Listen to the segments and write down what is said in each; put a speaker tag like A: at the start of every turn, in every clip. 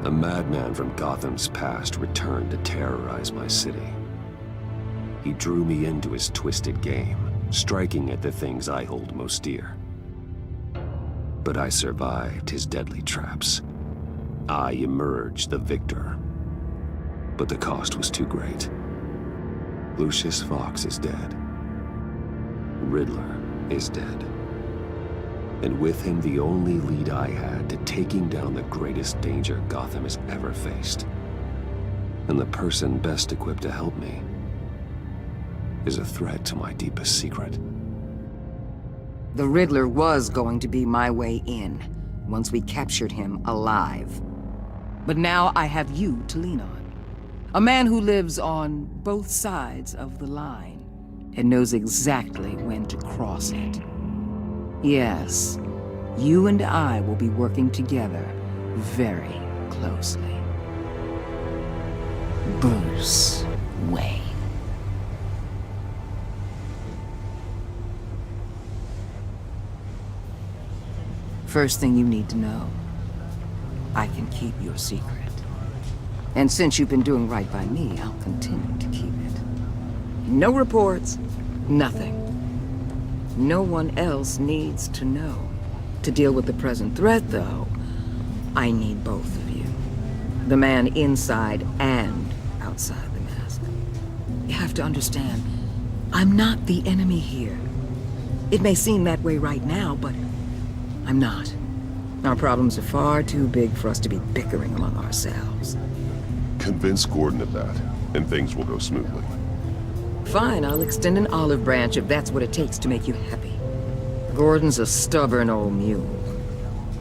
A: A madman from Gotham's past returned to terrorize my city. He drew me into his twisted game, striking at the things I hold most dear. But I survived his deadly traps. I emerged the victor. But the cost was too great. Lucius Fox is dead. Riddler is dead. And with him, the only lead I had to taking down the greatest danger Gotham has ever faced. And the person best equipped to help me is a threat to my deepest secret.
B: The Riddler was going to be my way in, once we captured him alive. But now I have you to lean on. A man who lives on both sides of the line and knows exactly when to cross it. Yes, you and I will be working together very closely. Bruce Wayne. First thing you need to know, I can keep your secret. And since you've been doing right by me, I'll continue to keep it. No reports, nothing. No one else needs to know. To deal with the present threat, though, I need both of you. The man inside and outside the mask. You have to understand, I'm not the enemy here. It may seem that way right now, but I'm not. Our problems are far too big for us to be bickering among ourselves.
C: Convince Gordon of that, and things will go smoothly.
B: Fine, I'll extend an olive branch if that's what it takes to make you happy. Gordon's a stubborn old mule,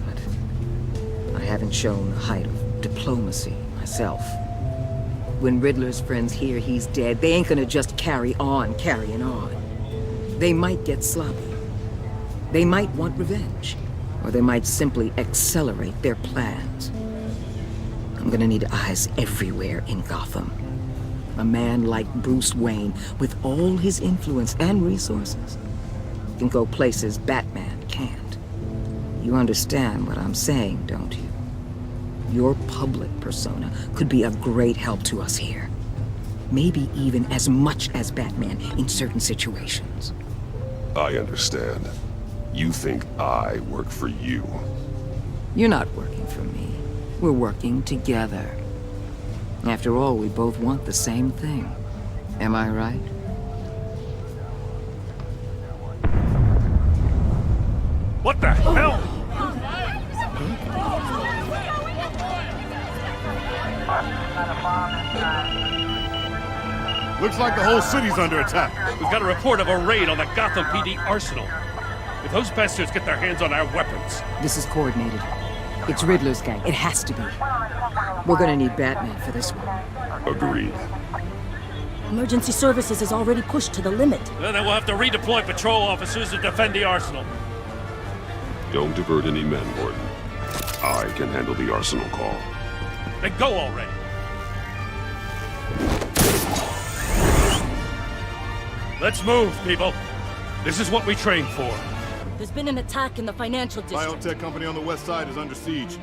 B: but I haven't shown the height of diplomacy myself. When Riddler's friends hear he's dead, they ain't gonna just carry on carrying on. They might get sloppy. They might want revenge, or they might simply accelerate their plans. I'm gonna need eyes everywhere in Gotham. A man like Bruce Wayne, with all his influence and resources, can go places Batman can't. You understand what I'm saying, don't you? Your public persona could be of great help to us here. Maybe even as much as Batman in certain situations.
C: I understand. You think I work for you.
B: You're not working for me. We're working together. After all, we both want the same thing. Am I right?
D: What the hell?
E: Looks like the whole city's under attack.
D: We've got a report of a raid on the Gotham PD arsenal. If those bastards get their hands on our weapons...
B: This is coordinated. It's Riddler's gang. It has to be. We're gonna need Batman for this one.
C: Agreed.
F: Emergency services is already pushed to the limit.
D: Then we'll have to redeploy patrol officers to defend the arsenal.
C: Don't divert any men, Gordon. I can handle the arsenal call.
D: Then go already. Let's move, people. This is what we trained for.
F: There's been an attack in the financial district.
E: Biotech company on the west side is under siege.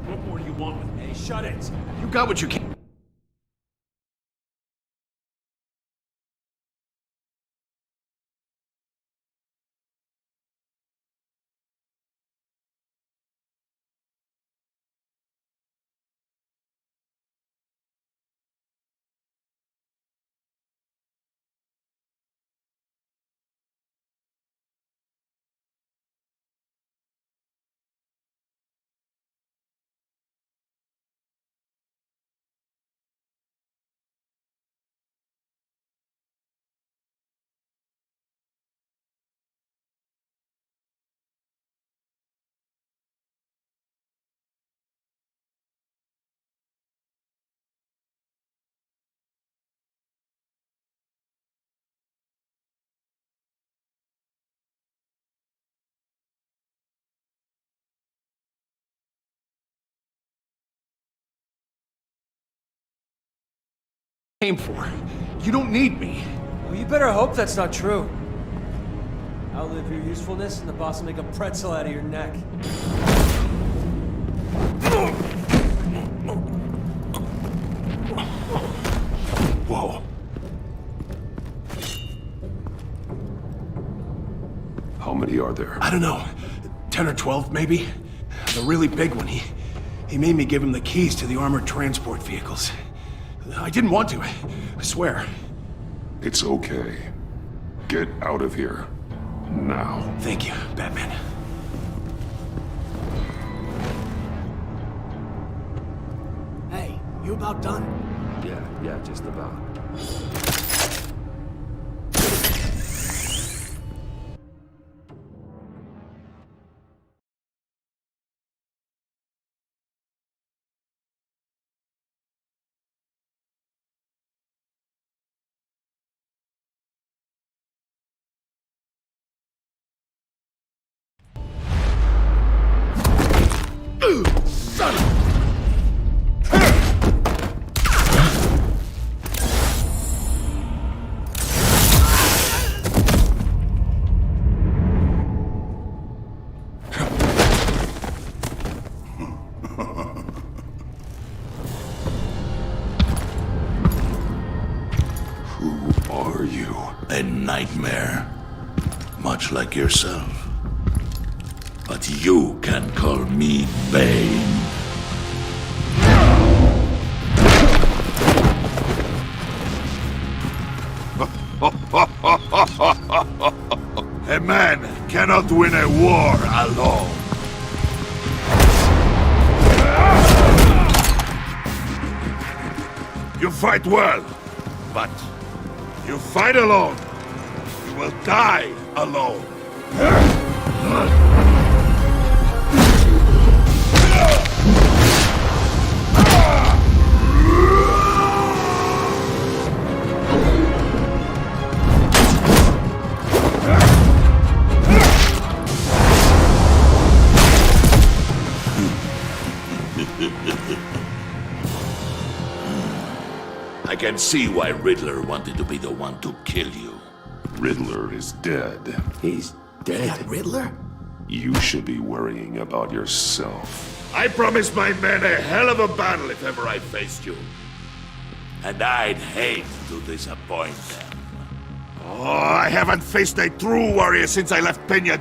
D: What more do you want with me? Shut it!
E: You got what you can. came for. You don't need me.
G: Well, you better hope that's not true. Outlive your usefulness, and the boss will make a pretzel out of your neck.
E: Whoa.
C: How many are there?
E: I don't know. 10 or 12, maybe? The really big one, he made me give him the keys to the armored transport vehicles. I didn't want to, I swear.
C: It's okay. Get out of here. Now.
E: Thank you, Batman. Hey, you about done?
A: Yeah, just about.
E: Son of...
C: Who are you?
H: A nightmare, much like yourself. But you can call me Bane. A man cannot win a war alone. You fight well, but you fight alone. You will die alone. I can see why Riddler wanted to be the one to kill you.
C: Riddler is dead.
A: He's dead.
E: Riddler?
C: You should be worrying about yourself.
H: I promised my men a hell of a battle if ever I faced you. And I'd hate to disappoint them. Oh, I haven't faced a true warrior since I left Peña.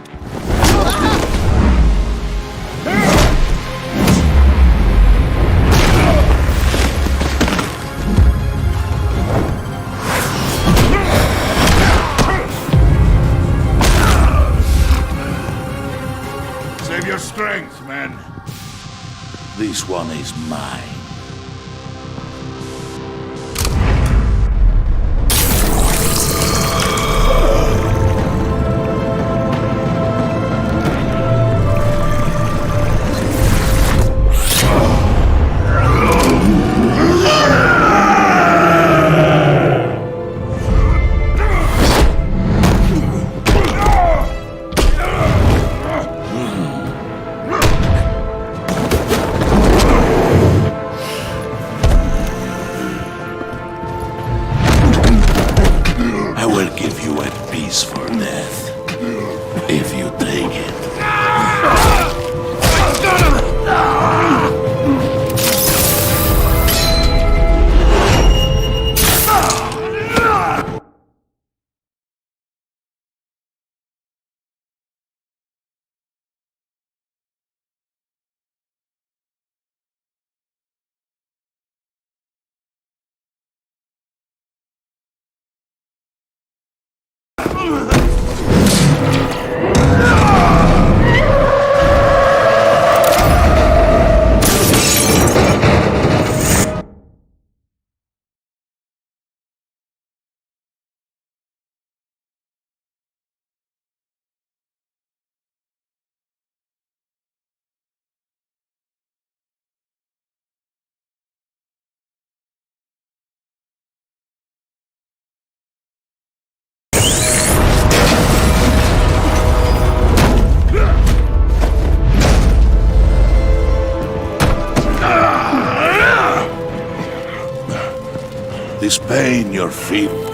H: Save your strength, man. This one is mine. For death, if you take it. This pain you're feeling.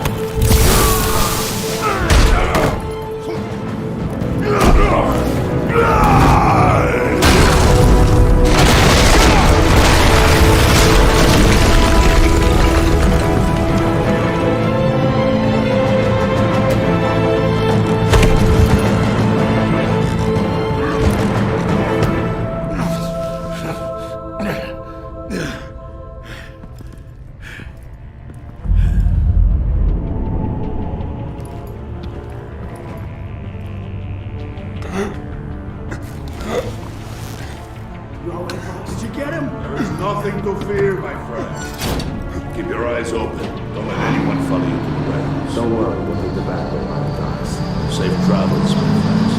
E: Did you get him?
H: There's nothing to fear, my friend. Keep your eyes open. Don't let anyone follow you to the warehouse.
A: Don't worry, we'll leave the back way by the docks.
H: Safe travels, my friends.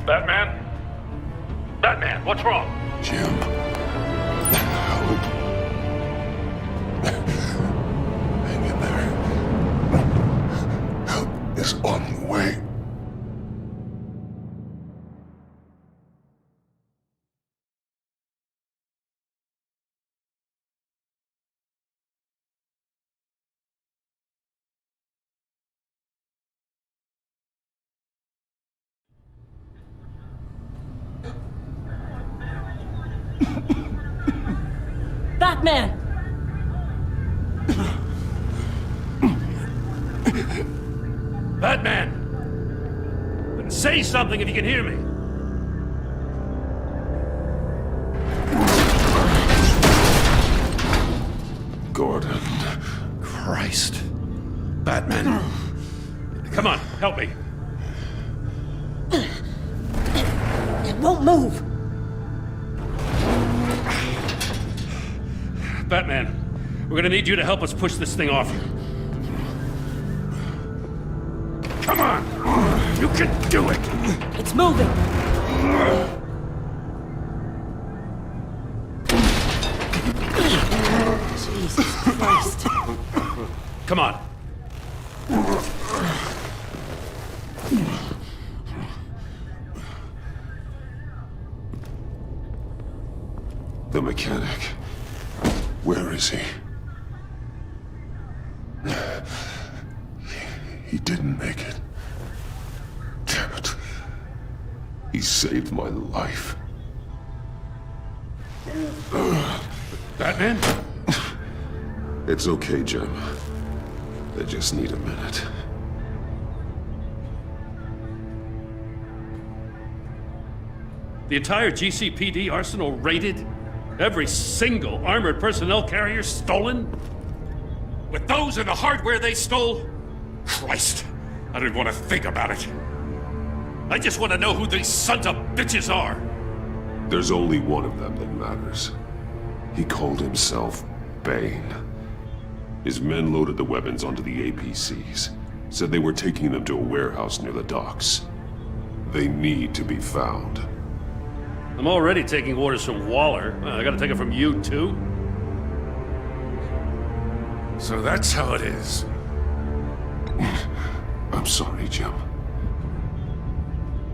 D: Batman? Batman, what's wrong?
C: Jim. Help. Hang in there. Help is on the way.
F: Batman!
D: Batman! Say something if you can hear me.
C: Gordon.
D: Christ. Batman. Come on, help me.
F: It won't move!
D: Batman, we're gonna need you to help us push this thing off you. Come on! You can do it!
F: It's moving! Jesus Christ.
D: Come on.
C: The mechanic. Where is he? He didn't make it. Damn it. He saved my life.
D: Batman?
C: It's okay, Jim. I just need a minute.
D: The entire GCPD arsenal raided? Every single armored personnel carrier stolen? With those and the hardware they stole? Christ, I don't even want to think about it. I just want to know who these sons of bitches are.
C: There's only one of them that matters. He called himself Bane. His men loaded the weapons onto the APCs, said they were taking them to a warehouse near the docks. They need to be found.
D: I'm already taking orders from Waller. I gotta take it from you, too? So that's how it is.
C: I'm sorry, Jim.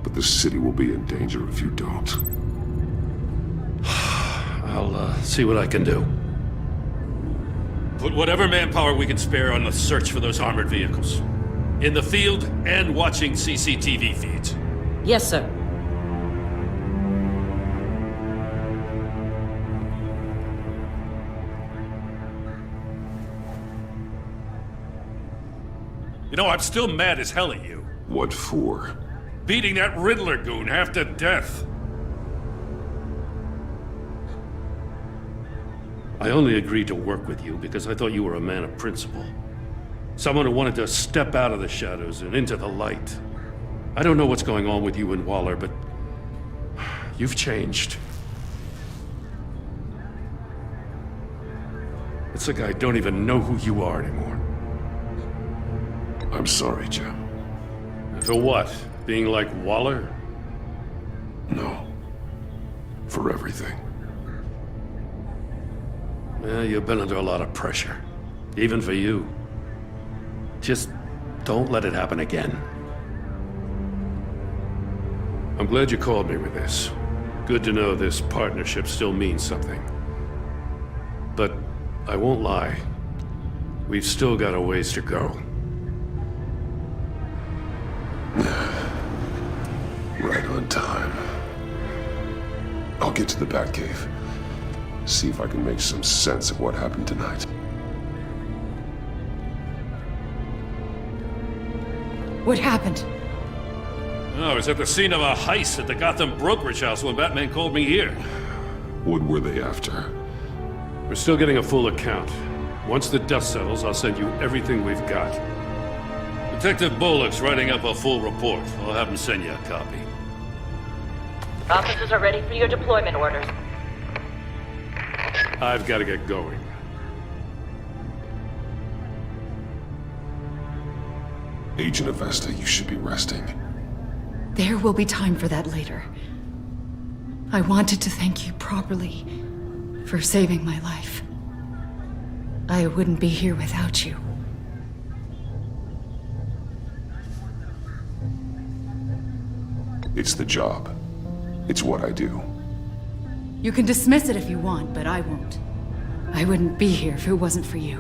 C: But the city will be in danger if you don't.
D: I'll see what I can do. Put whatever manpower we can spare on the search for those armored vehicles. In the field and watching CCTV feeds.
F: Yes, sir.
D: You know, I'm still mad as hell at you.
C: What for?
D: Beating that Riddler goon half to death. I only agreed to work with you because I thought you were a man of principle. Someone who wanted to step out of the shadows and into the light. I don't know what's going on with you and Waller, but you've changed. It's like I don't even know who you are anymore.
C: I'm sorry, Jim.
D: For what? Being like Waller?
C: No. For everything.
D: Well, you've been under a lot of pressure. Even for you. Just don't let it happen again. I'm glad you called me with this. Good to know this partnership still means something. But I won't lie. We've still got a ways to go.
C: Right on time. I'll get to the Batcave. See if I can make some sense of what happened tonight.
F: What happened?
D: I was at the scene of a heist at the Gotham brokerage house when Batman called me here.
C: What were they after?
D: We're still getting a full account. Once the dust settles, I'll send you everything we've got. Detective Bullock's writing up a full report. I'll have him send you a copy.
I: Officers are ready for your deployment orders.
D: I've got to get going.
C: Agent Avesta, you should be resting.
F: There will be time for that later. I wanted to thank you properly for saving my life. I wouldn't be here without you.
C: It's the job. It's what I do.
F: You can dismiss it if you want, but I won't. I wouldn't be here if it wasn't for you.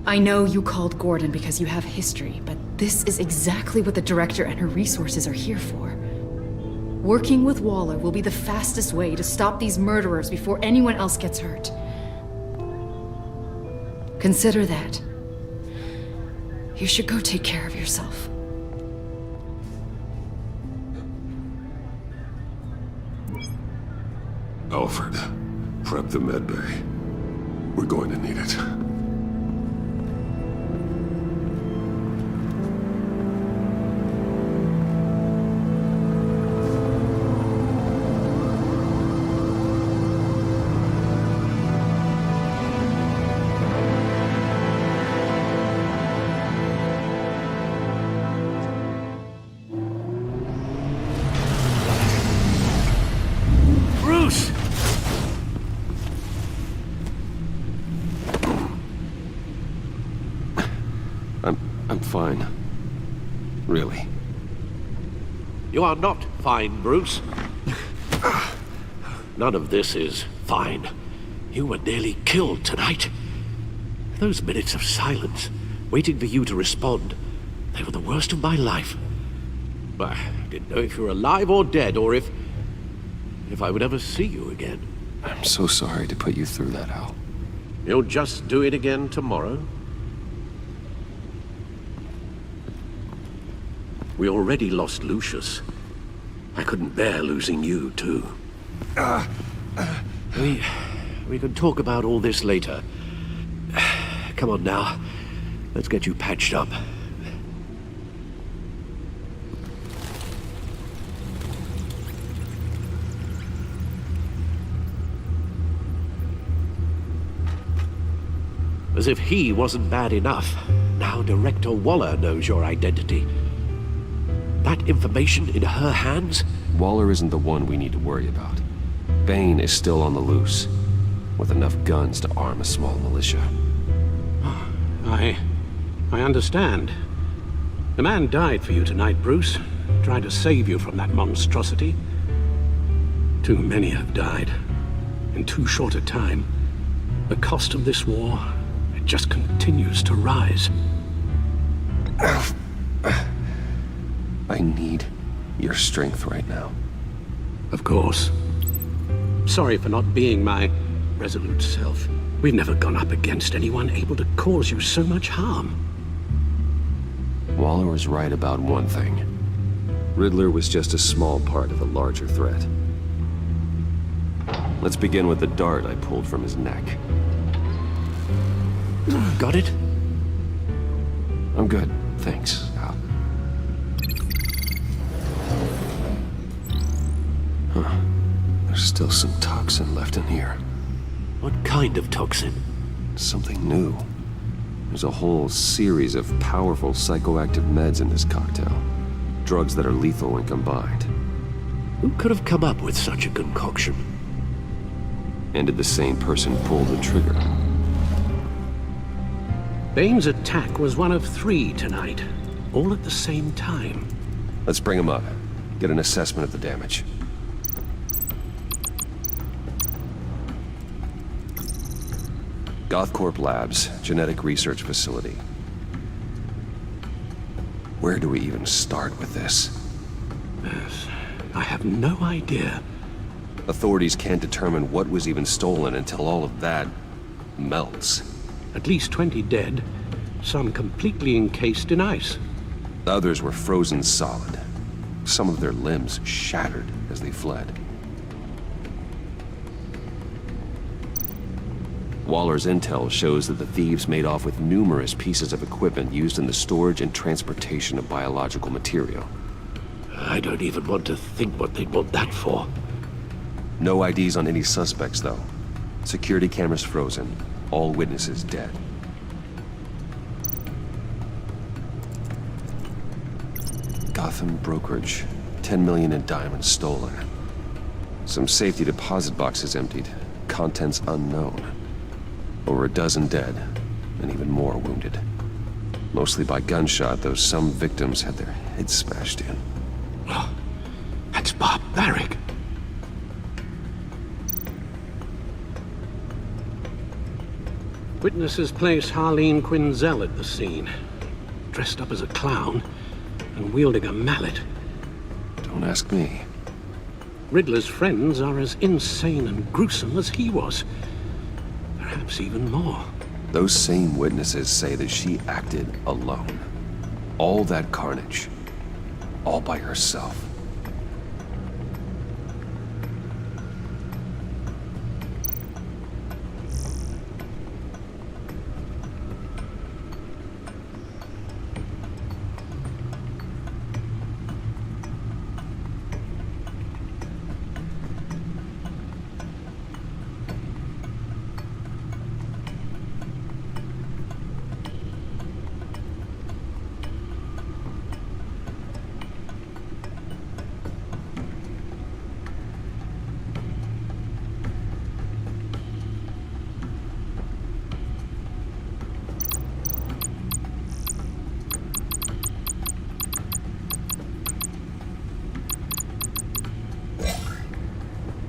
F: I know you called Gordon because you have history, but this is exactly what the Director and her resources are here for. Working with Waller will be the fastest way to stop these murderers before anyone else gets hurt. Consider that. You should go take care of yourself.
C: Alfred, prep the med bay. We're going to need it.
D: Bruce!
A: I'm fine. Really.
J: You are not fine, Bruce. None of this is fine. You were nearly killed tonight. Those minutes of silence, waiting for you to respond, they were the worst of my life. I didn't know if you were alive or dead, or if I would ever see you again.
A: I'm so sorry to put you through that, Al.
J: You'll just do it again tomorrow? We already lost Lucius. I couldn't bear losing you, too. We can talk about all this later. Come on now. Let's get you patched up. As if he wasn't bad enough, now Director Waller knows your identity. That information in her hands?
A: Waller isn't the one we need to worry about. Bane is still on the loose, with enough guns to arm a small militia.
J: I understand. The man died for you tonight, Bruce. Trying to save you from that monstrosity. Too many have died. In too short a time. The cost of this war, it just continues to rise.
A: I need your strength right now.
J: Of course. Sorry for not being my resolute self. We've never gone up against anyone able to cause you so much harm.
A: Waller was right about one thing. Riddler was just a small part of a larger threat. Let's begin with the dart I pulled from his neck.
J: Got it?
A: I'm good, thanks, Al. Huh. There's still some toxin left in here.
J: What kind of toxin?
A: Something new. There's a whole series of powerful psychoactive meds in this cocktail. Drugs that are lethal when combined.
J: Who could have come up with such a concoction?
A: And did the same person pull the trigger?
J: Bane's attack was one of 3 tonight, all at the same time.
A: Let's bring him up. Get an assessment of the damage. Gothcorp Labs, genetic research facility. Where do we even start with this?
J: Yes, I have no idea.
A: Authorities can't determine what was even stolen until all of that melts.
J: At least 20 dead, some completely encased in ice.
A: The others were frozen solid. Some of their limbs shattered as they fled. Waller's intel shows that the thieves made off with numerous pieces of equipment used in the storage and transportation of biological material.
J: I don't even want to think what they'd want that for.
A: No IDs on any suspects, though. Security cameras frozen. All witnesses dead. Gotham brokerage. 10 million in diamonds stolen. Some safety deposit boxes emptied. Contents unknown. Over a dozen dead, and even more wounded. Mostly by gunshot, though some victims had their heads smashed in.
J: Oh, that's barbaric. Witnesses place Harleen Quinzel at the scene, dressed up as a clown and wielding a mallet.
A: Don't ask me.
J: Riddler's friends are as insane and gruesome as he was. Perhaps even more.
A: Those same witnesses say that she acted alone. All that carnage. All by herself.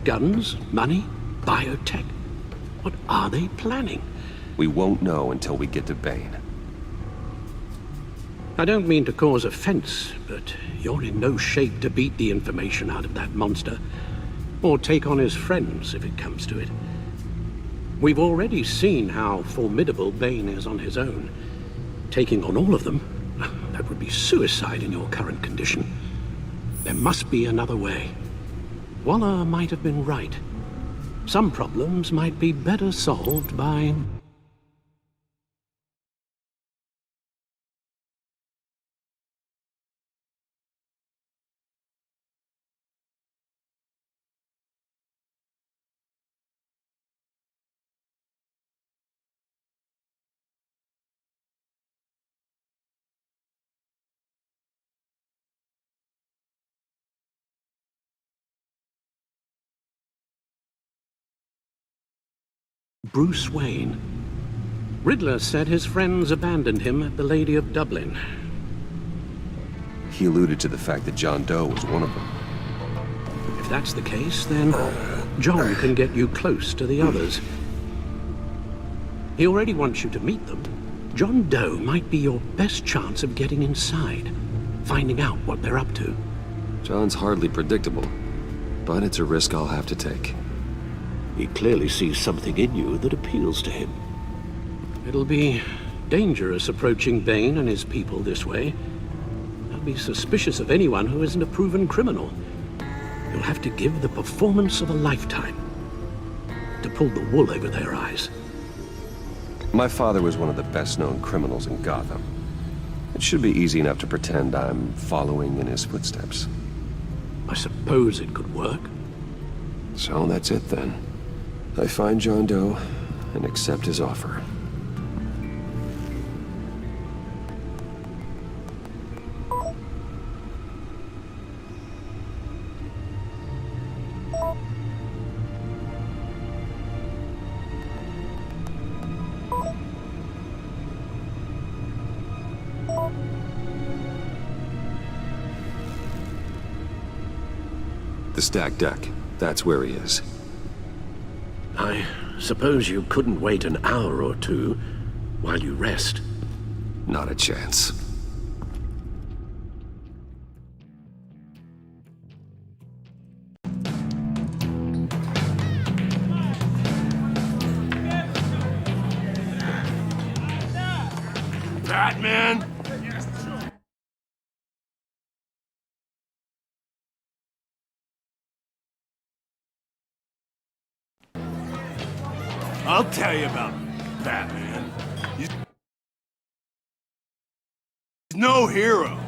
J: Guns, money, biotech. What are they planning?
A: We won't know until we get to Bane.
J: I don't mean to cause offense, but you're in no shape to beat the information out of that monster, or take on his friends if it comes to it. We've already seen how formidable Bane is on his own. Taking on all of them, that would be suicide in your current condition. There must be another way. Waller might have been right. Some problems might be better solved by... Bruce Wayne. Riddler said his friends abandoned him at the Lady of Dublin.
A: He alluded to the fact that John Doe was one of them.
J: If that's the case, then John can get you close to the others. He already wants you to meet them. John Doe might be your best chance of getting inside, finding out what they're up to.
A: John's hardly predictable, but it's a risk I'll have to take.
J: He clearly sees something in you that appeals to him. It'll be dangerous approaching Bane and his people this way. They'll be suspicious of anyone who isn't a proven criminal. You'll have to give the performance of a lifetime to pull the wool over their eyes.
A: My father was one of the best-known criminals in Gotham. It should be easy enough to pretend I'm following in his footsteps.
J: I suppose it could work.
A: So that's it then. I find John Doe and accept his offer. stacked deck. That's where he is.
J: I suppose you couldn't wait an hour or two while you rest.
A: Not a chance.
E: Batman? I'll tell you about Batman. He's no hero.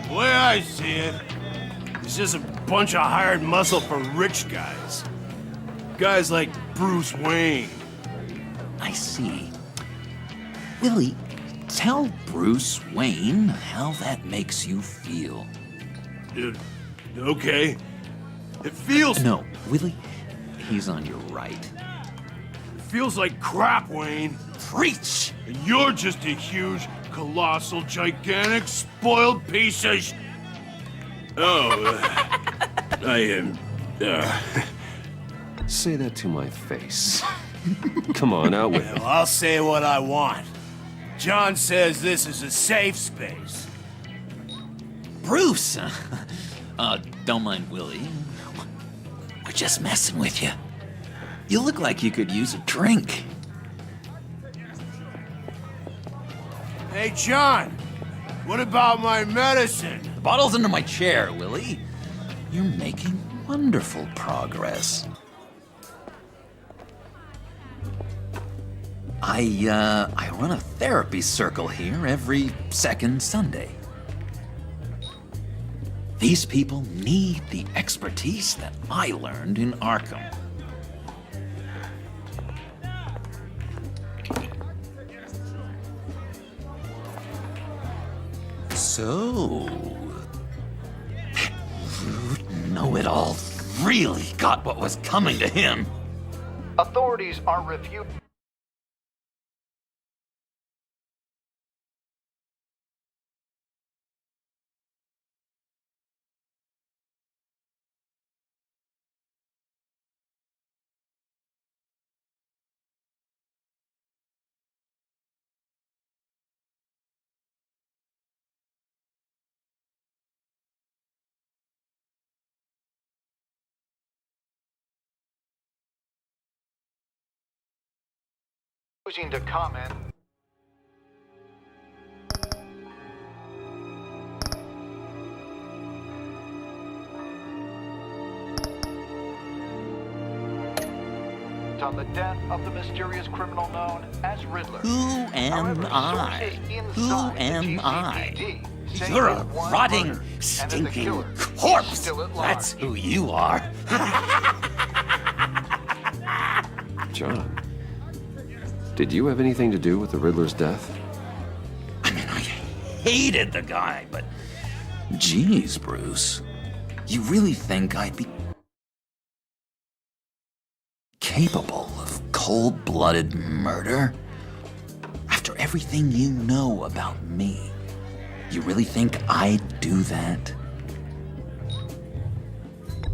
E: The way I see it, he's just a bunch of hired muscle for rich guys. Guys like Bruce Wayne.
K: I see. Willie, tell Bruce Wayne how that makes you feel.
E: Okay. It feels...
K: No, Willie, he's on your right.
E: It feels like crap, Wayne.
K: Preach!
E: And you're just a huge, colossal, gigantic, spoiled piece of I am...
A: Say that to my face. Come on, out with it.
E: Well, I'll say what I want. John says this is a safe space.
K: Bruce! Don't mind Willie. We're just messing with you. You look like you could use a drink.
E: Hey, John. What about my medicine?
K: The bottle's under my chair, Willie. You're making wonderful progress. I run a therapy circle here every second Sunday. These people need the expertise that I learned in Arkham. So, that rude know-it-all really got what was coming to him.
L: Authorities are reviewing. Choosing to comment. On the death of the mysterious criminal known as Riddler.
K: Who am I? Who am I? You're a rotting, stinking corpse! That's who you are.
A: John, did you have anything to do with the Riddler's death?
K: I mean, I hated the guy, but... Geez, Bruce. You really think I'd be capable of cold-blooded murder? After everything you know about me, you really think I'd do that?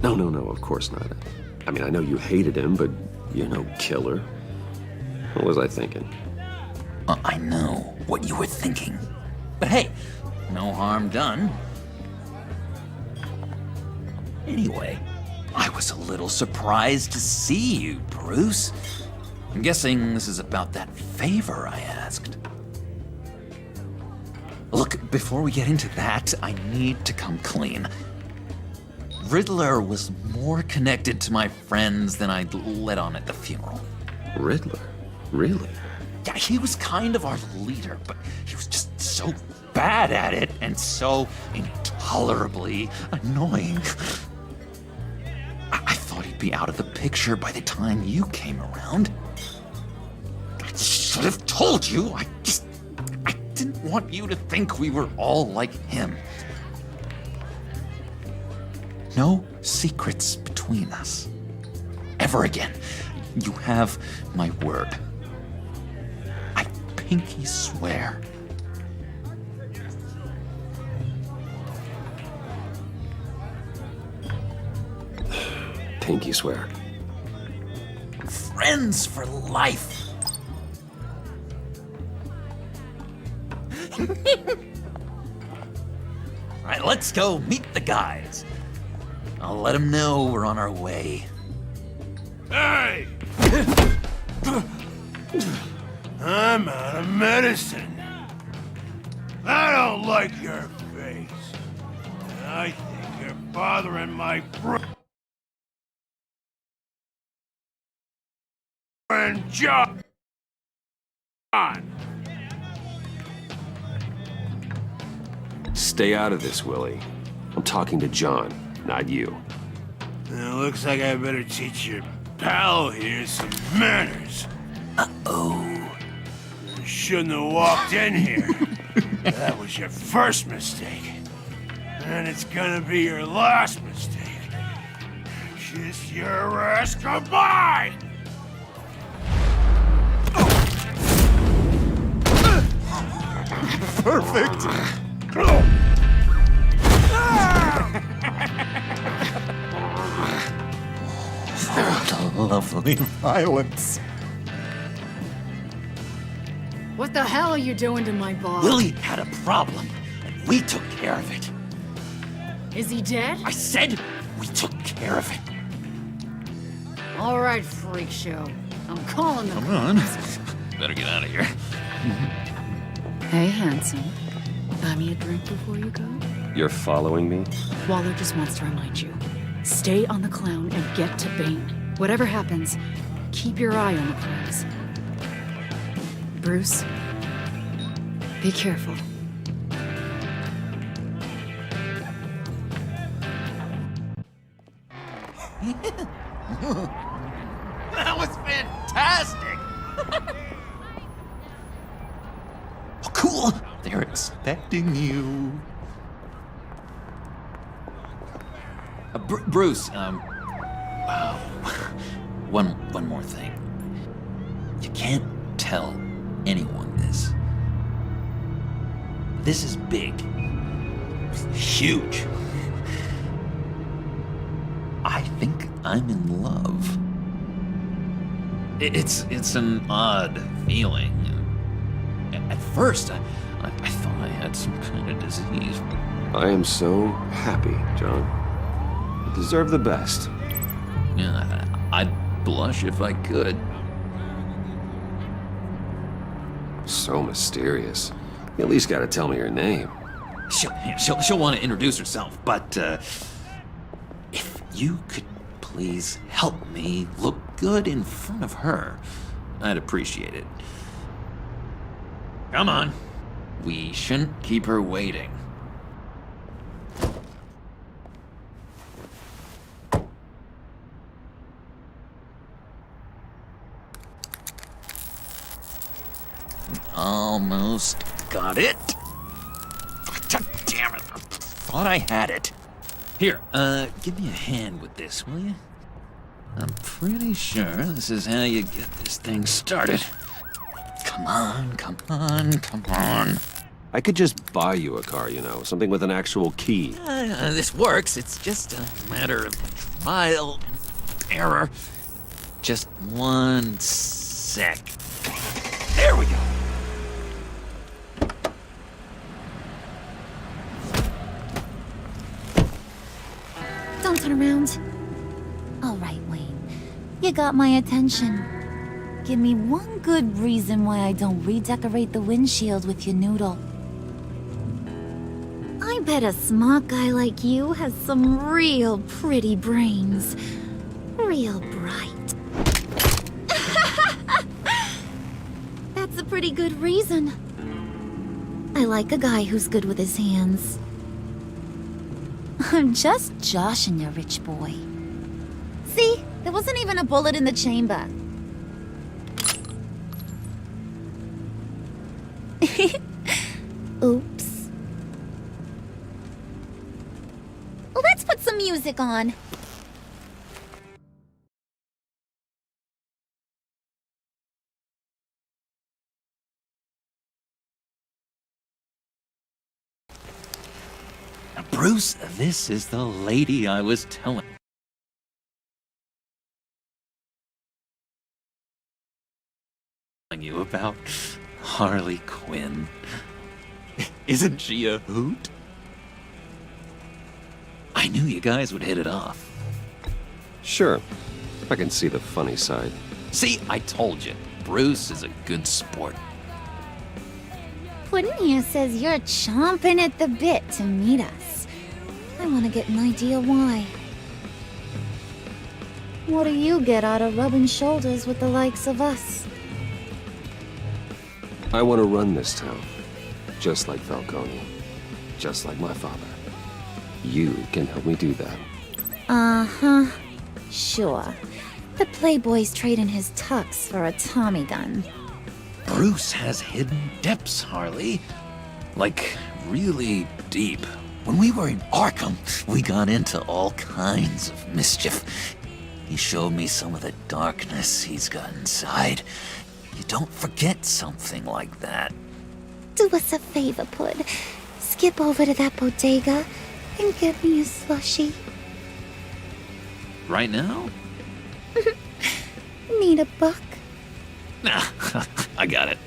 A: No, of course not. I mean, I know you hated him, but you're no killer. What was I thinking?
K: I know what you were thinking. But hey, no harm done. Anyway, I was a little surprised to see you, Bruce. I'm guessing this is about that favor I asked. Look, before we get into that, I need to come clean. Riddler was more connected to my friends than I'd let on at the funeral.
A: Riddler? Really?
K: Yeah, he was kind of our leader, but he was just so bad at it and so intolerably annoying. I thought he'd be out of the picture by the time you came around. I should have told you. I didn't want you to think we were all like him. No secrets between us. Ever again. You have my word. I pinky swear.
A: Pinky swear.
K: Friends for life. Alright, let's go meet the guys. I'll let them know we're on our way.
E: Hey! I'm out of medicine. I don't like your face. And I think you're bothering my friend John.
A: Stay out of this, Willie. I'm talking to John, not you.
E: It looks like I better teach your pal here some manners.
K: Uh-oh.
E: You shouldn't have walked in here. That was your first mistake. And it's gonna be your last mistake. Kiss your ass goodbye!
K: Perfect. Lovely violence.
F: What the hell are you doing to my boss?
K: Willie had a problem, and we took care of it.
F: Is he dead?
K: I said we took care of it.
F: All right, freak show. I'm calling the
K: Come on. Better get out of here.
F: Hey, handsome. Buy me a drink before you go?
A: You're following me?
F: Waller just wants to remind you. Stay on the clown and get to Bane. Whatever happens, keep your eye on the clowns. Bruce, be careful.
K: That was fantastic! Oh, cool! They're expecting you. Bruce, one more thing. You can't tell anyone this. This is big. Huge. I think I'm in love. It's an odd feeling. At first, I thought I had some kind of disease.
A: I am so happy, John. You deserve the best.
K: Yeah, I'd blush if I could.
A: So mysterious. You at least gotta tell me your name.
K: She'll want to introduce herself, but if you could please help me look good in front of her, I'd appreciate it. Come on. We shouldn't keep her waiting. Almost got it. God damn it. I thought I had it. Here, give me a hand with this, will you? I'm pretty sure this is how you get this thing started. Come on, come on, come on.
A: I could just buy you a car, you know, something with an actual key.
K: This works. It's just a matter of trial and error. Just 1 sec. There we go.
M: Don't turn around. All right, Wayne. You got my attention. Give me one good reason why I don't redecorate the windshield with your noodle. I bet a smart guy like you has some real pretty brains. Real bright. That's a pretty good reason. I like a guy who's good with his hands. I'm just joshing you, rich boy. See? There wasn't even a bullet in the chamber. Oops. Let's put some music on.
K: Bruce, this is the lady I was telling you about Harley Quinn. Isn't she a hoot? I knew you guys would hit it off.
A: Sure, I can see the funny side.
K: See, I told you, Bruce is a good sport.
M: Puddin' here says you're chomping at the bit to meet us. I want to get an idea why. What do you get out of rubbing shoulders with the likes of us?
A: I want to run this town, just like Falcone, just like my father. You can help me do that.
M: Uh-huh. Sure. The Playboy's trading his tux for a Tommy gun.
K: Bruce has hidden depths, Harley. Like, really deep. When we were in Arkham, we got into all kinds of mischief. He showed me some of the darkness he's got inside. You don't forget something like that.
M: Do us a favor, Pud. Skip over to that bodega and get me a slushie.
K: Right now?
M: Need a buck?
K: Nah, I got it.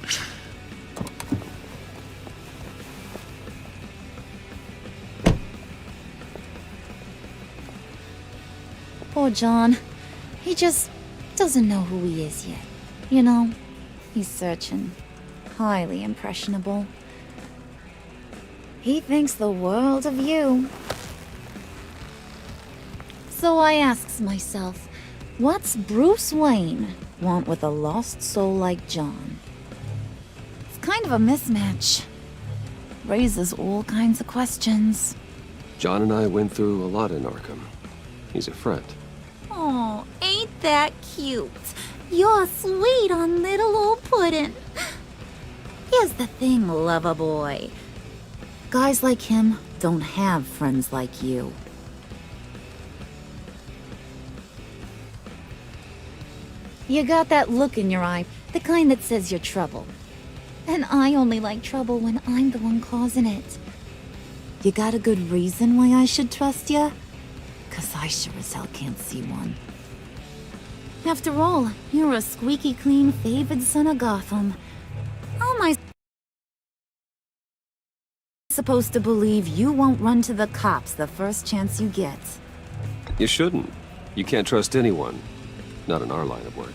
M: Poor John. He just doesn't know who he is yet. You know, he's searching. Highly impressionable. He thinks the world of you. So I asks myself, what's Bruce Wayne want with a lost soul like John? It's kind of a mismatch. Raises all kinds of questions.
A: John and I went through a lot in Arkham. He's a friend.
M: Oh, ain't that cute? You're sweet on little old Puddin'. Here's the thing, lover boy. Guys like him don't have friends like you. You got that look in your eye, the kind that says you're trouble. And I only like trouble when I'm the one causing it. You got a good reason why I should trust you? 'Cause I sure as hell can't see one. After all, you're a squeaky clean favored son of Gotham. How am I supposed to believe you won't run to the cops the first chance you get?
A: You shouldn't. You can't trust anyone. Not in our line of work.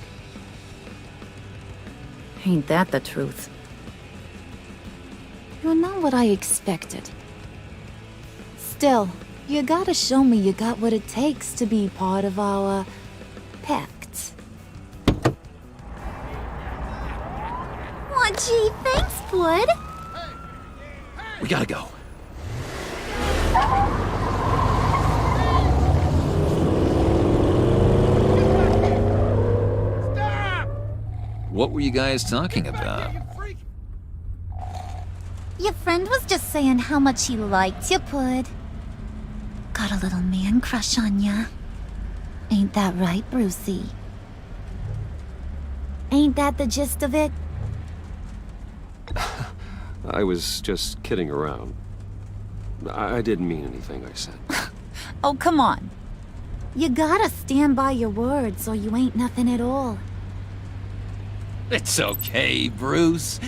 M: Ain't that the truth? You're not what I expected. Still, you gotta show me you got what it takes to be part of our pact. Aw, gee, thanks, Bud.
K: We gotta go. What were you guys talking about?
M: Your friend was just saying how much he liked you, Pud. Got a little man crush on ya. Ain't that right, Brucey? Ain't that the gist of it?
A: I was just kidding around. I didn't mean anything I said.
M: Oh, come on. You gotta stand by your words or you ain't nothing at all.
K: It's okay, Bruce.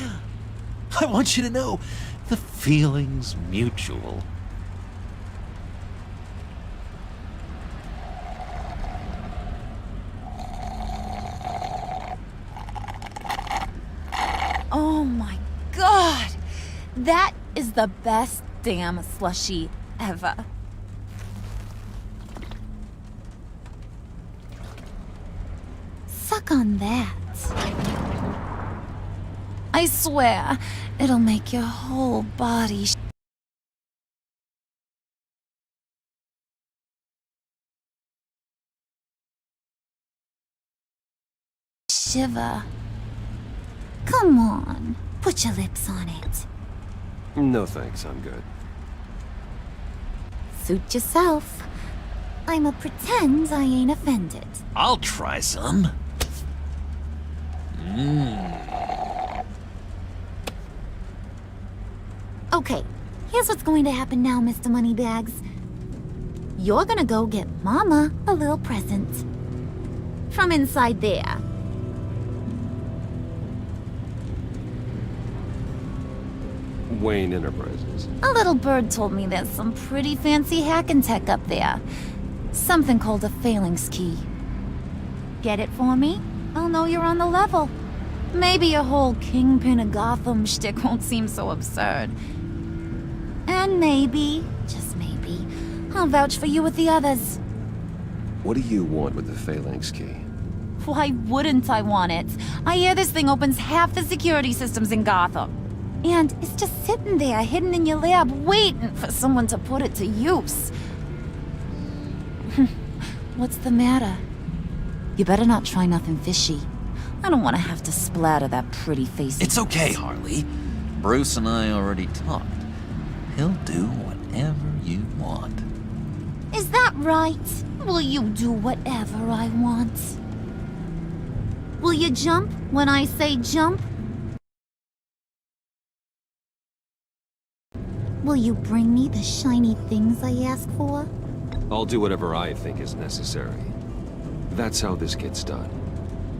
K: I want you to know the feeling's mutual.
M: Oh my god! That is the best damn slushie ever. Suck on that. I swear, it'll make your whole body shiver. Come on, put your lips on it.
A: No thanks, I'm good.
M: Suit yourself. I'ma pretend I ain't offended.
K: I'll try some.
M: Okay, here's what's going to happen now, Mr. Moneybags. You're gonna go get Mama a little present. From inside there.
A: Wayne Enterprises.
M: A little bird told me there's some pretty fancy hacking tech up there. Something called a phalanx key. Get it for me? I'll know you're on the level. Maybe your whole Kingpin of Gotham shtick won't seem so absurd. And maybe, just maybe, I'll vouch for you with the others.
A: What do you want with the phalanx key?
M: Why wouldn't I want it? I hear this thing opens half the security systems in Gotham. And it's just sitting there, hidden in your lab, waiting for someone to put it to use. What's the matter? You better not try nothing fishy. I don't want to have to splatter that pretty face.
K: It's okay, Harley. Bruce and I already talked. He'll do whatever you want.
M: Is that right? Will you do whatever I want? Will you jump when I say jump? Will you bring me the shiny things I ask for?
A: I'll do whatever I think is necessary. That's how this gets done.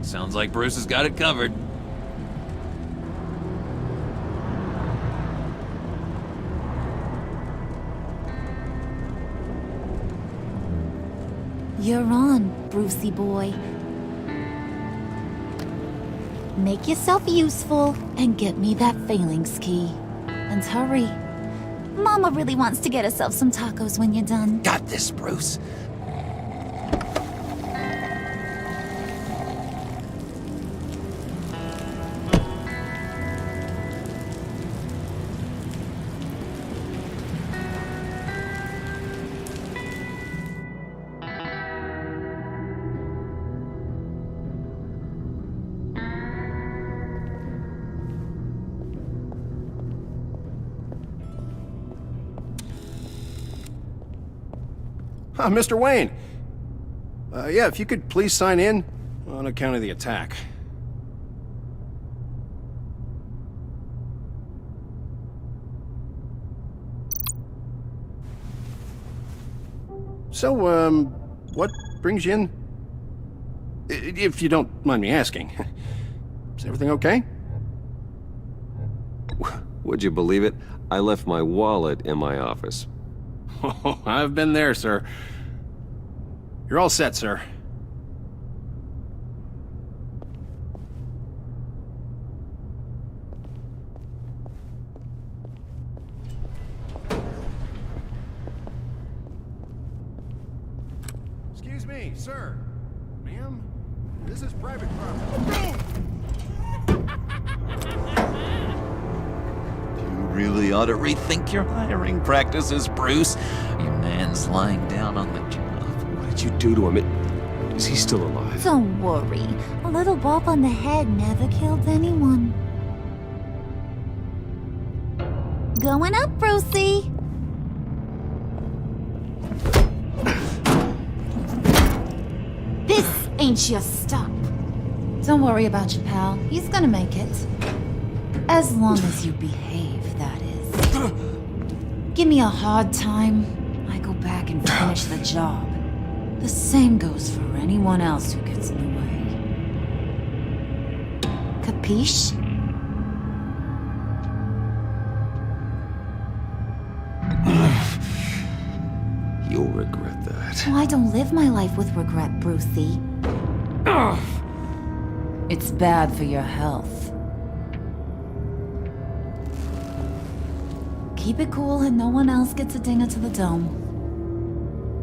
K: Sounds like Bruce has got it covered.
M: You're on, Brucey boy. Make yourself useful and get me that phalanx key. And hurry. Mama really wants to get herself some tacos when you're done.
K: Got this, Bruce.
N: Mr. Wayne. Yeah, if you could please sign in on account of the attack. So, what brings you in? If you don't mind me asking. Is everything okay?
A: Would you believe it? I left my wallet in my office.
N: Oh, I've been there, sir. You're all set, sir. Excuse me, sir. Ma'am, this is private property.
K: Really ought to rethink your hiring practices, Bruce. Your man's lying down on the job.
A: What did you do to him? Is he still alive?
M: Don't worry. A little bump on the head never killed anyone. Going up, Brucey. This ain't your stop. Don't worry about your pal. He's gonna make it. As long as you behave, that is. Give me a hard time, I go back and finish the job. The same goes for anyone else who gets in the way. Capiche?
A: You'll regret that.
M: Oh, I don't live my life with regret, Brucey. It's bad for your health. Keep it cool and no one else gets a dinger to the dome.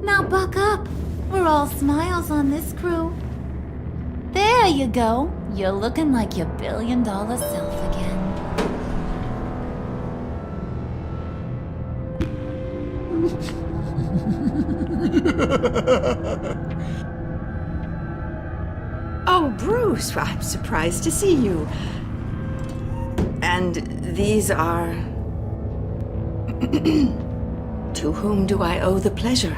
M: Now buck up. We're all smiles on this crew. There you go. You're looking like your billion-dollar self again.
B: Oh, Bruce, I'm surprised to see you. And these are... To whom do I owe the pleasure?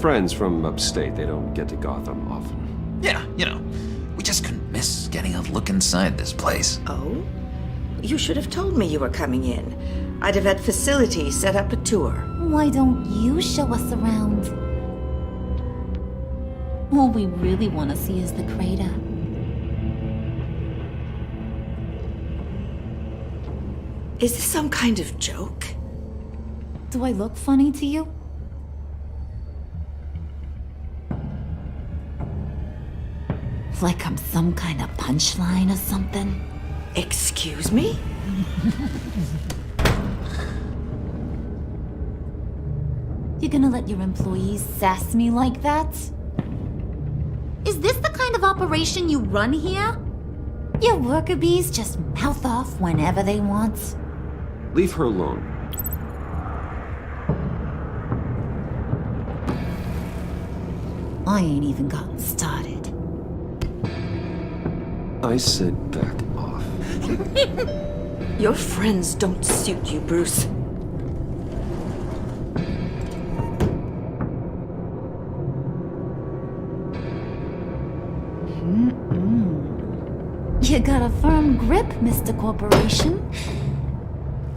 A: Friends from upstate. They don't get to Gotham often.
K: Yeah, you know, we just couldn't miss getting a look inside this place.
B: Oh? You should have told me you were coming in. I'd have had facilities set up a tour.
M: Why don't you show us around? All we really want to see is the crater.
O: Is this some kind of joke?
M: Do I look funny to you? Like I'm some kind of punchline or something?
O: Excuse me?
M: You gonna let your employees sass me like that? Is this the kind of operation you run here? Your worker bees just mouth off whenever they want.
A: Leave her alone.
M: I ain't even gotten started.
A: I said back off.
O: Your friends don't suit you, Bruce.
M: You got a firm grip, Mr. Corporation.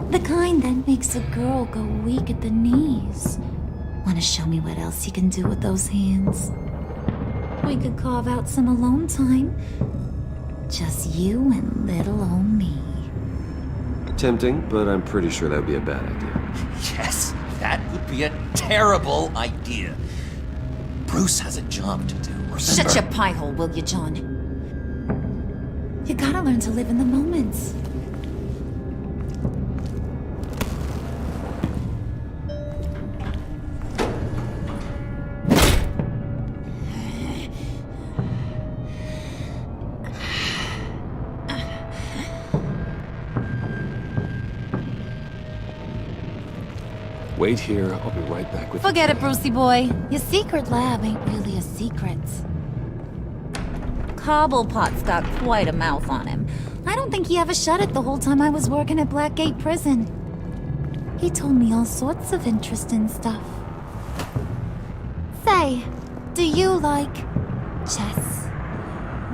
M: The kind that makes a girl go weak at the knees. Wanna show me what else you can do with those hands? We could carve out some alone time. Just you and little old me.
A: Tempting, but I'm pretty sure that would be a bad idea.
K: Yes, that would be a terrible idea. Bruce has a job to do, remember?
M: Shut your pie hole, will you, John? You gotta learn to live in the moment.
A: Wait here, I'll be right back with
M: Forget it, Brucey boy. Your secret lab ain't really a secret. Cobblepot's got quite a mouth on him. I don't think he ever shut it the whole time I was working at Blackgate Prison. He told me all sorts of interesting stuff. Say, do you like chess?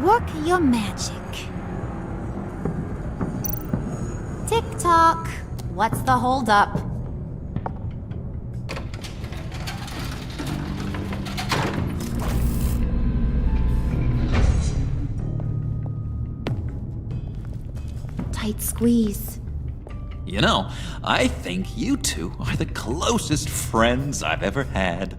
M: Work your magic. Tick-tock. What's the holdup? Tight squeeze.
K: You know, I think you two are the closest friends I've ever had.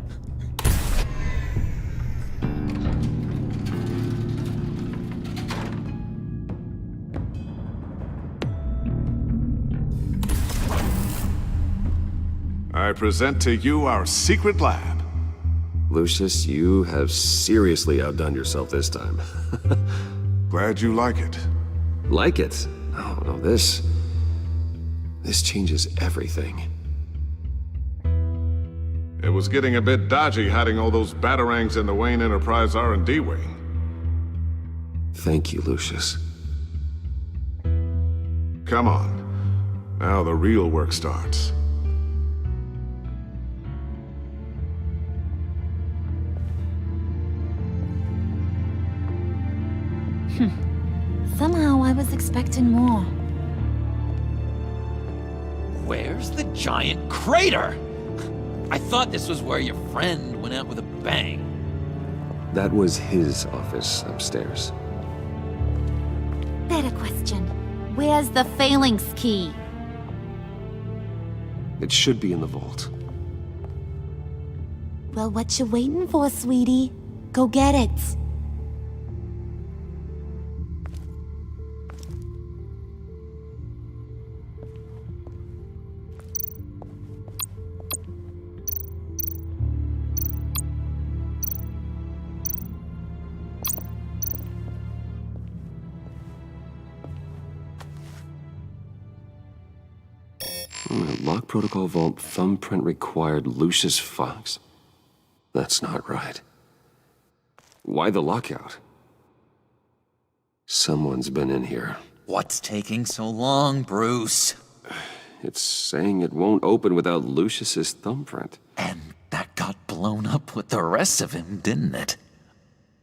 C: I present to you our secret lab.
A: Lucius, you have seriously outdone yourself this time.
C: Glad you like it.
A: Like it? Oh, no, this changes everything.
C: It was getting a bit dodgy hiding all those batarangs in the Wayne Enterprise R&D wing.
A: Thank you, Lucius.
C: Come on. Now the real work starts.
M: Somehow I was expecting more.
K: Where's the giant crater? I thought this was where your friend went out with a bang.
A: That was his office upstairs.
M: Better question. Where's the phalanx key?
A: It should be in the vault.
M: Well, what you waiting for, sweetie? Go get it.
A: Lock protocol vault thumbprint required Lucius Fox. That's not right. Why the lockout? Someone's been in here.
K: What's taking so long, Bruce?
A: It's saying it won't open without Lucius's thumbprint.
K: And that got blown up with the rest of him, didn't it?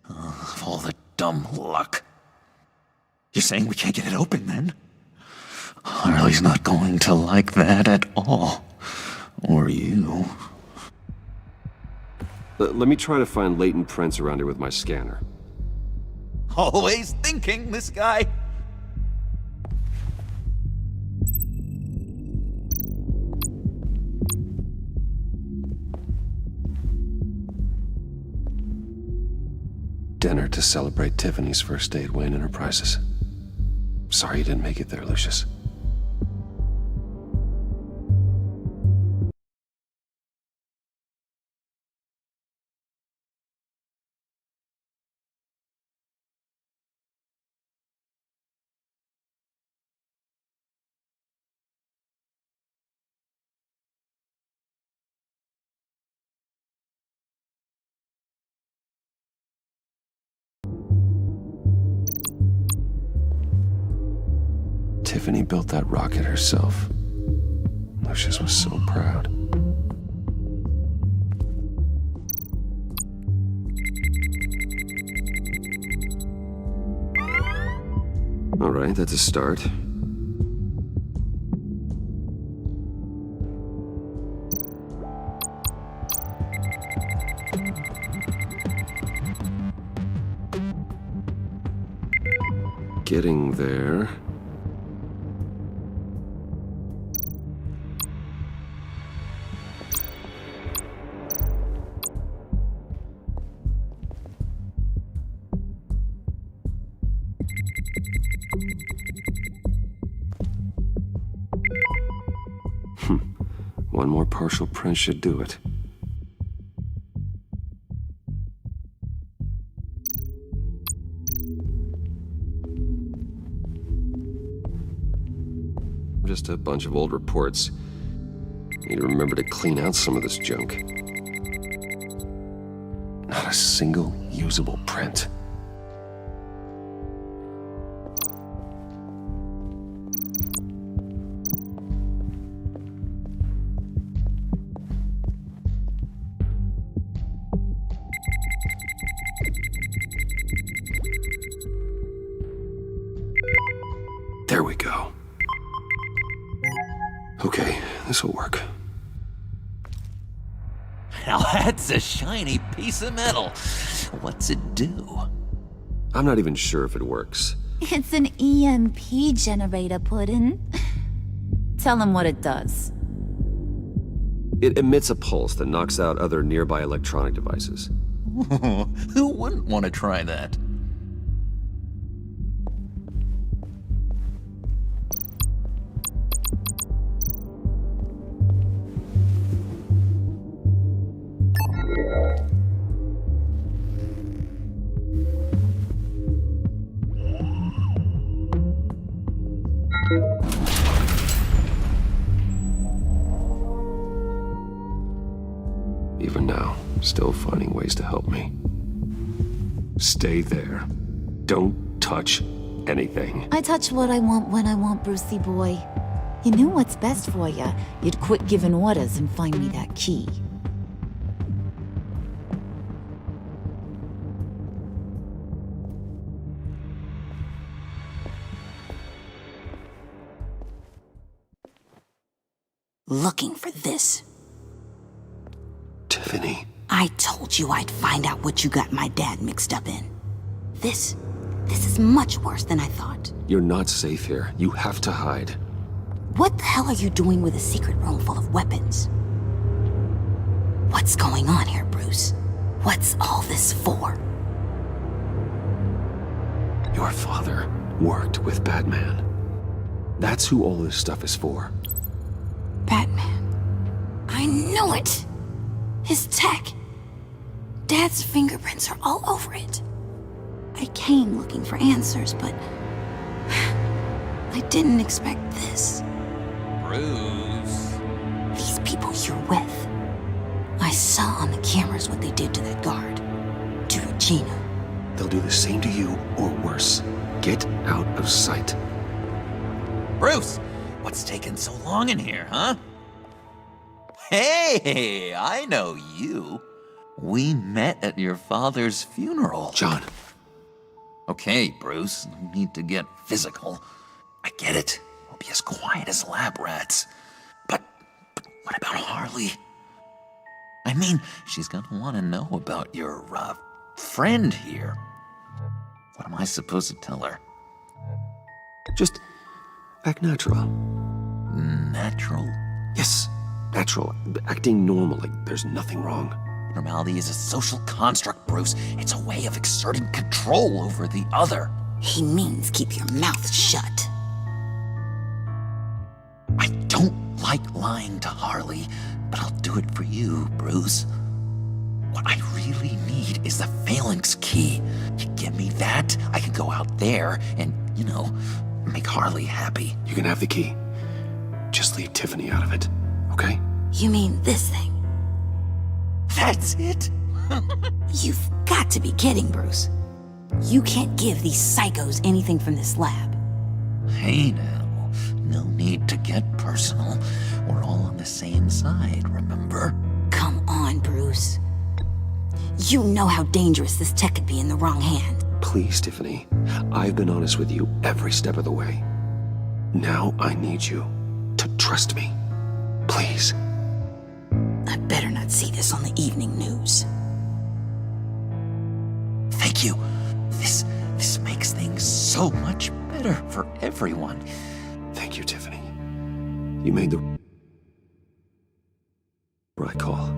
K: Of all the dumb luck. You're saying we can't get it open, then? Harley's not going to like that at all. Or you.
A: Let me try to find latent prints around here with my scanner.
K: Always thinking, this guy.
A: to celebrate Tiffany's first day at Wayne Enterprises. Sorry you didn't make it there, Lucius. Tiffany built that rocket herself. Lucius was so proud. All right, that's a start. Getting there. One more partial print should do it. Just a bunch of old reports. Need to remember to clean out some of this junk. Not a single usable print. There we go. Okay, this'll work.
K: Now that's a shiny piece of metal. What's it do?
A: I'm not even sure if it works.
M: It's an EMP generator, Puddin'. Tell him what it does.
A: It emits a pulse that knocks out other nearby electronic devices.
K: Who wouldn't want to try that?
A: Even now, still finding ways to help me. Stay there. Don't touch anything.
M: I touch what I want when I want, Brucey boy. You knew what's best for you. You'd quit giving orders and find me that key.
P: Looking for this.
A: Tiffany.
P: I told you I'd find out what you got my dad mixed up in. This is much worse than I thought.
A: You're not safe here. You have to hide.
P: What the hell are you doing with a secret room full of weapons? What's going on here, Bruce? What's all this for?
A: Your father worked with Batman. That's who all this stuff is for.
P: Batman. I knew it! His tech. Dad's fingerprints are all over it. I came looking for answers, but I didn't expect this.
K: Bruce.
P: These people you're with. I saw on the cameras what they did to that guard. To Regina.
A: They'll do the same to you, or worse. Get out of sight.
K: Bruce, what's taking so long in here, huh? Hey, I know you. We met at your father's funeral.
A: John.
K: Okay, Bruce, no need to get physical. I get it. We'll be as quiet as lab rats. But what about Harley? I mean, she's gonna want to know about your, friend here. What am I supposed to tell her?
A: Just act natural.
K: Natural?
A: Yes, natural. Acting normal, like there's nothing wrong.
K: Normality is a social construct, Bruce. It's a way of exerting control over the other.
P: He means keep your mouth shut.
K: I don't like lying to Harley, but I'll do it for you, Bruce. What I really need is the phalanx key. You give me that, I can go out there and, make Harley happy.
A: You can have the key. Just leave Tiffany out of it, okay?
P: You mean this thing?
K: That's it?
P: You've got to be kidding, Bruce. You can't give these psychos anything from this lab.
K: Hey now, no need to get personal. We're all on the same side, remember?
P: Come on, Bruce. You know how dangerous this tech could be in the wrong hand.
A: Please, Tiffany. I've been honest with you every step of the way. Now I need you to trust me. Please.
P: I better not see this on the evening news.
K: Thank you. This makes things so much better for everyone.
A: Thank you, Tiffany. You made the right call.